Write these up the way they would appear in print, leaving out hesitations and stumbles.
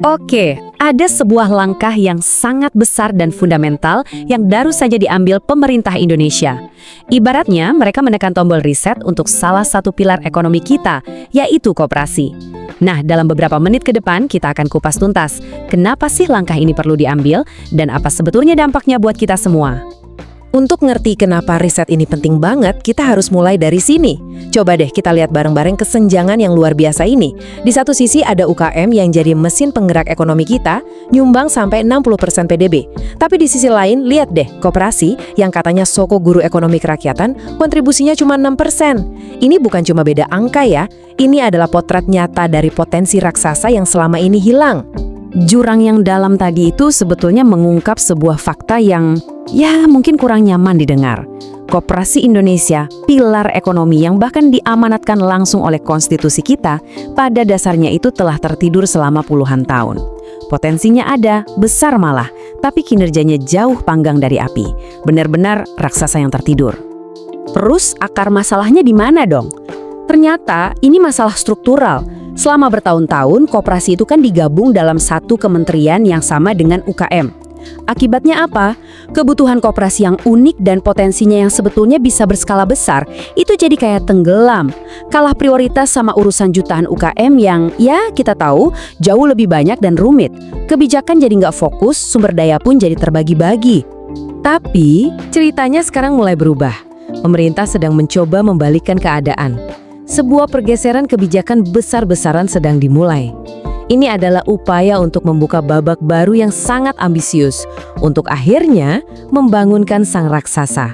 Oke, ada sebuah langkah yang sangat besar dan fundamental yang baru saja diambil pemerintah Indonesia. Ibaratnya, mereka menekan tombol reset untuk salah satu pilar ekonomi kita, yaitu koperasi. Nah, dalam beberapa menit ke depan, kita akan kupas tuntas. Kenapa sih langkah ini perlu diambil, dan apa sebetulnya dampaknya buat kita semua? Untuk ngerti kenapa riset ini penting banget, kita harus mulai dari sini. Coba deh kita lihat bareng-bareng kesenjangan yang luar biasa ini. Di satu sisi ada UKM yang jadi mesin penggerak ekonomi kita, nyumbang sampai 60% PDB. Tapi di sisi lain, lihat deh, koperasi yang katanya soko guru ekonomi kerakyatan, kontribusinya cuma 6%. Ini bukan cuma beda angka ya, ini adalah potret nyata dari potensi raksasa yang selama ini hilang. Jurang yang dalam tadi itu sebetulnya mengungkap sebuah fakta yang mungkin kurang nyaman didengar. Koperasi Indonesia, pilar ekonomi yang bahkan diamanatkan langsung oleh konstitusi kita, pada dasarnya itu telah tertidur selama puluhan tahun. Potensinya ada, besar malah, tapi kinerjanya jauh panggang dari api. Benar-benar raksasa yang tertidur. Terus akar masalahnya di mana dong? Ternyata ini masalah struktural. Selama bertahun-tahun, koperasi itu kan digabung dalam satu kementerian yang sama dengan UKM. Akibatnya apa? Kebutuhan koperasi yang unik dan potensinya yang sebetulnya bisa berskala besar, itu jadi kayak tenggelam. Kalah prioritas sama urusan jutaan UKM yang, kita tahu, jauh lebih banyak dan rumit. Kebijakan jadi nggak fokus, sumber daya pun jadi terbagi-bagi. Tapi, ceritanya sekarang mulai berubah. Pemerintah sedang mencoba membalikkan keadaan. Sebuah pergeseran kebijakan besar-besaran sedang dimulai. Ini adalah upaya untuk membuka babak baru yang sangat ambisius untuk akhirnya membangunkan sang raksasa.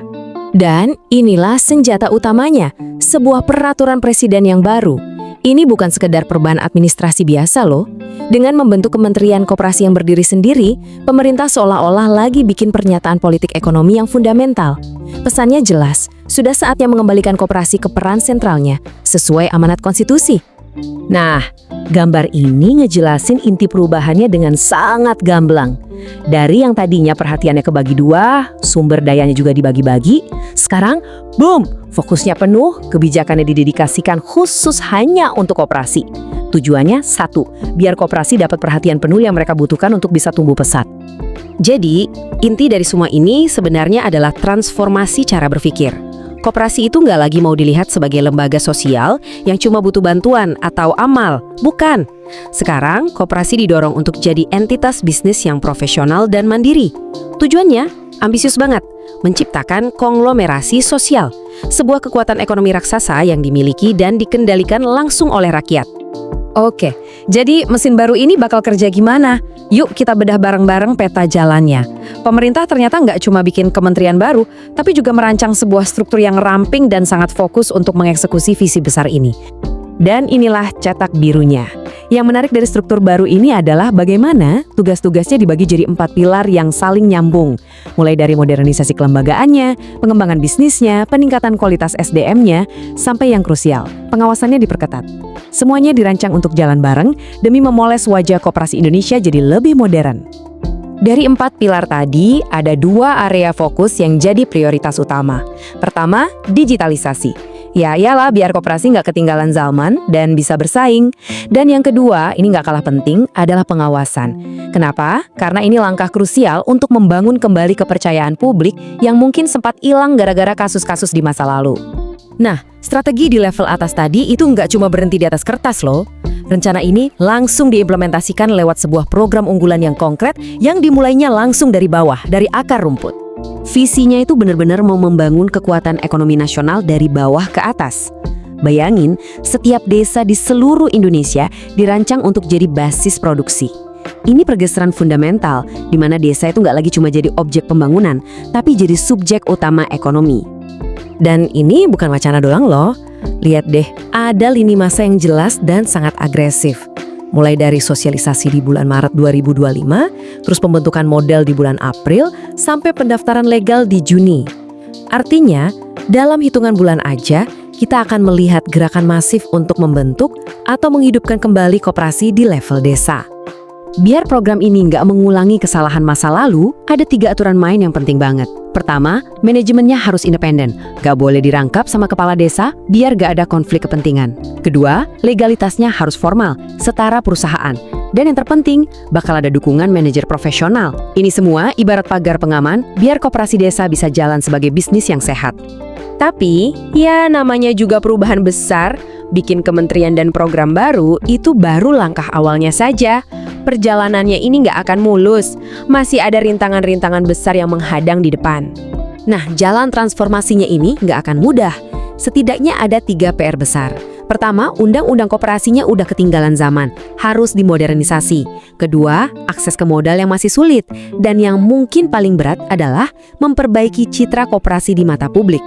Dan inilah senjata utamanya, sebuah peraturan presiden yang baru. Ini bukan sekedar perubahan administrasi biasa loh. Dengan membentuk Kementerian Koperasi yang berdiri sendiri, pemerintah seolah-olah lagi bikin pernyataan politik ekonomi yang fundamental. Pesannya jelas, sudah saatnya mengembalikan koperasi ke peran sentralnya, sesuai amanat konstitusi. Nah, gambar ini ngejelasin inti perubahannya dengan sangat gamblang. Dari yang tadinya perhatiannya kebagi dua, sumber dayanya juga dibagi-bagi, sekarang, boom, fokusnya penuh, kebijakannya didedikasikan khusus hanya untuk koperasi. Tujuannya satu, biar koperasi dapat perhatian penuh yang mereka butuhkan untuk bisa tumbuh pesat. Jadi, inti dari semua ini sebenarnya adalah transformasi cara berpikir. Koperasi itu nggak lagi mau dilihat sebagai lembaga sosial yang cuma butuh bantuan atau amal. Bukan. Sekarang, koperasi didorong untuk jadi entitas bisnis yang profesional dan mandiri. Tujuannya ambisius banget, menciptakan konglomerasi sosial. Sebuah kekuatan ekonomi raksasa yang dimiliki dan dikendalikan langsung oleh rakyat. Oke, jadi mesin baru ini bakal kerja gimana? Yuk kita bedah bareng-bareng peta jalannya. Pemerintah ternyata nggak cuma bikin kementerian baru, tapi juga merancang sebuah struktur yang ramping dan sangat fokus untuk mengeksekusi visi besar ini. Dan inilah cetak birunya. Yang menarik dari struktur baru ini adalah bagaimana tugas-tugasnya dibagi jadi 4 pilar yang saling nyambung. Mulai dari modernisasi kelembagaannya, pengembangan bisnisnya, peningkatan kualitas SDM-nya, sampai yang krusial, pengawasannya diperketat. Semuanya dirancang untuk jalan bareng demi memoles wajah koperasi Indonesia jadi lebih modern. Dari 4 pilar tadi, ada 2 area fokus yang jadi prioritas utama. Pertama, digitalisasi. Yalah, biar koperasi nggak ketinggalan zaman dan bisa bersaing. Dan yang kedua, ini nggak kalah penting, adalah pengawasan. Kenapa? Karena ini langkah krusial untuk membangun kembali kepercayaan publik yang mungkin sempat hilang gara-gara kasus-kasus di masa lalu. Nah, strategi di level atas tadi itu nggak cuma berhenti di atas kertas loh. Rencana ini langsung diimplementasikan lewat sebuah program unggulan yang konkret yang dimulainya langsung dari bawah, dari akar rumput. Visinya itu benar-benar mau membangun kekuatan ekonomi nasional dari bawah ke atas. Bayangin, setiap desa di seluruh Indonesia dirancang untuk jadi basis produksi. Ini pergeseran fundamental, di mana desa itu nggak lagi cuma jadi objek pembangunan, tapi jadi subjek utama ekonomi. Dan ini bukan wacana doang loh. Lihat deh, ada lini masa yang jelas dan sangat agresif. Mulai dari sosialisasi di bulan Maret 2025, terus pembentukan model di bulan April, sampai pendaftaran legal di Juni. Artinya, dalam hitungan bulan aja, kita akan melihat gerakan masif untuk membentuk atau menghidupkan kembali koperasi di level desa. Biar program ini nggak mengulangi kesalahan masa lalu, ada 3 aturan main yang penting banget. Pertama, manajemennya harus independen. Nggak boleh dirangkap sama kepala desa, biar nggak ada konflik kepentingan. Kedua, legalitasnya harus formal, setara perusahaan. Dan yang terpenting, bakal ada dukungan manajer profesional. Ini semua ibarat pagar pengaman biar koperasi desa bisa jalan sebagai bisnis yang sehat. Tapi, ya namanya juga perubahan besar, bikin kementerian dan program baru itu baru langkah awalnya saja. Perjalanannya ini nggak akan mulus, masih ada rintangan-rintangan besar yang menghadang di depan. Nah, jalan transformasinya ini nggak akan mudah. Setidaknya ada 3 PR besar. Pertama, undang-undang koperasinya udah ketinggalan zaman, harus dimodernisasi. Kedua, akses ke modal yang masih sulit. Dan yang mungkin paling berat adalah memperbaiki citra koperasi di mata publik.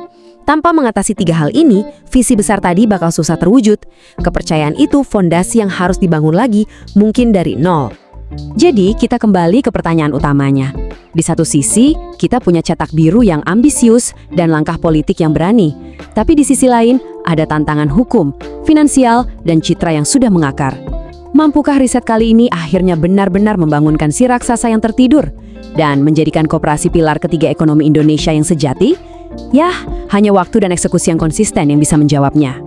Tanpa mengatasi 3 hal ini, visi besar tadi bakal susah terwujud. Kepercayaan itu fondasi yang harus dibangun lagi, mungkin dari nol. Jadi, kita kembali ke pertanyaan utamanya. Di satu sisi, kita punya cetak biru yang ambisius dan langkah politik yang berani. Tapi di sisi lain, ada tantangan hukum, finansial, dan citra yang sudah mengakar. Mampukah riset kali ini akhirnya benar-benar membangunkan si raksasa yang tertidur dan menjadikan koperasi pilar ketiga ekonomi Indonesia yang sejati? Yah, hanya waktu dan eksekusi yang konsisten yang bisa menjawabnya.